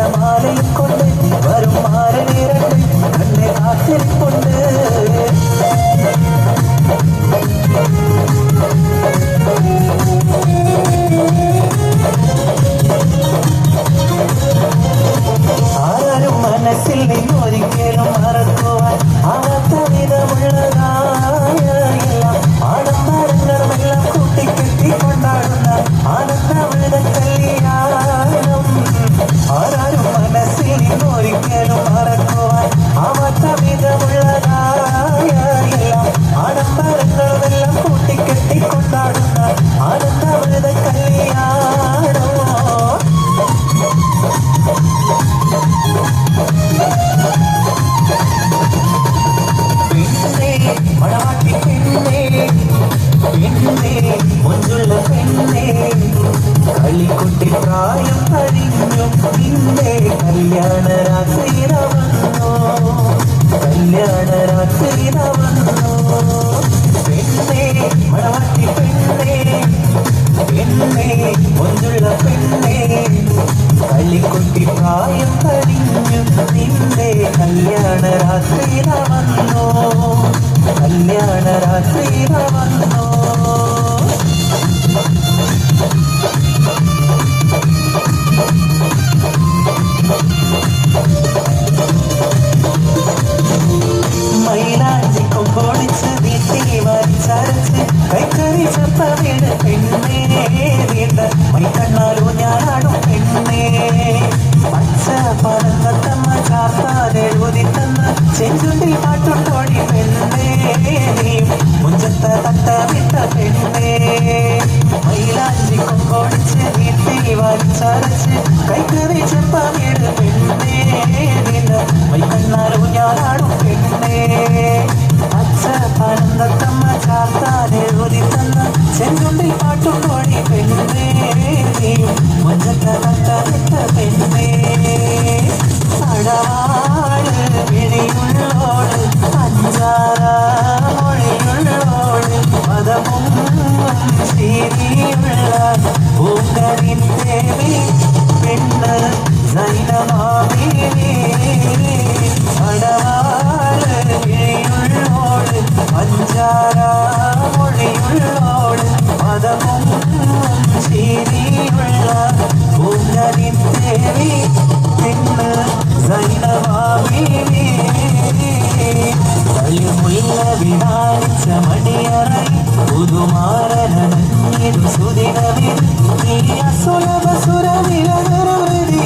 മണമാലയും കൊണ്ട് വരും മാരനീരണ്ട് കണ്ണെ കാത്തിരിപ്പുണ്ട്. ആരും മനസ്സിൽ നിന്നൊരിക്കലും മറക്കുവാൻ ആകാത്ത വിധമുള്ളതായ ആഡംബരങ്ങളുമെല്ലാം കൂട്ടിക്കെട്ടി കൊണ്ടാടുന്ന ആനന്ദമുള്ള കല്യാണം. ആരും മനസ്സിൽ നിന്നൊരിക്കലും മറക്കുവാൻ ആവാത്ത വിധമുള്ളതായ ആഡംബരങ്ങളുമെല്ലാം കൂട്ടിക്കെട്ടി കൊണ്ടാടുന്ന ആനന്ദമുള്ള കല്യാണം. മണവാട്ടി പെണ്ണേ പെണ്ണേ മുഞ്ചുള്ള പെണ്ണേ കളിക്കുട്ടി പ്രായം കഴിഞ്ഞു നിന്റെ കല്യാണ രാത്രി വന്നു കല്യാണ രാത്രി വന്നു. പെണ്ണേ മണവാട്ടി പെണ്ണേ പെണ്ണേ മുഞ്ചുള്ള പെണ്ണേ കളിക്കുട്ടി പ്രായം കഴിഞ്ഞു നിന്റെ കല്യാണ രാത്രി വന്നു കല്യാണ രാത്രി വന്നു. മൈലാഞ്ചി കൊമ്പോളിച്ച് വീട്ടിൽ വലിച്ചരച്ച് കൈക്കറി ചപ്പ വീട് പെണ്ണേ വീണ്ട മൈക്കണ്ണാലോ ഞാനാടും പെണ്ണേ പച്ച പരന്തത്തമ്മ ചാർത്താതെഴുതി തന്ന ചെഞ്ചുണ്ടിൽ പാട്ടുണ്ടോടി പെണ്ണേ നീയും മുഞ്ചത്ത തട്ട വിട്ട പെണ്ണേ. മൈലാഞ്ചി കൊമ്പോളിച്ച് വീട്ടിൽ വലിച്ചരച്ച് കൈക്കറി ചപ്പ വീട് പെണ്ണേ വീണ്ട മൈക്കണ്ണാലോ ഞാനാടും പെണ്ണേ പച്ച പരന്തത്തമ്മ ചാർത്താതെഴുതി തന്ന ചെഞ്ചുണ്ടിൽ പാട്ടുണ്ടോടി പെണ്ണേ നീയും മുഞ്ചത്ത തട്ട വിട്ട പെണ്ണേ. അടവാള് വിളിയുള്ളോട് അഞ്ചാറ മൊഴിയുള്ളോട് മതമും ശീലിയുള്ള പൂങ്കരിൻ ദേവി പെണ്ണ് സൈനമാവീവി. അടവാള് വിളിയുള്ളോട് അഞ്ചാറ മൊഴിയുള്ളോട് മതമും ശീലിയുള്ള പൂങ്കരിൻ ദേവി പെണ്ണ് സൈനമാവീവി. കളിമുല്ല വിടാനിച്ച മണിയറയിൽ പുതുമാരനണിഞ്ഞിടും സുദിനവിൽ നീ അസുലഭ സുരവിരനിർവൃതി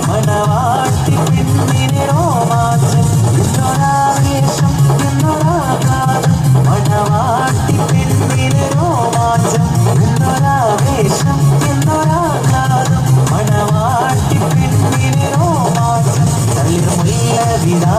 മണവാട്ടി പെണ്ണിനെ രോമാഞ്ചം എന്നൊരാവേശം എന്നൊരാഘാതം മണവാട്ടി പെണ്ണിനെ രോമാഞ്ചം എന്നൊരാവേശം എന്നൊരാഘാതം മണവാട്ടി പെണ്ണിനെ രോമാഞ്ചം കളിമുല്ല വിടാ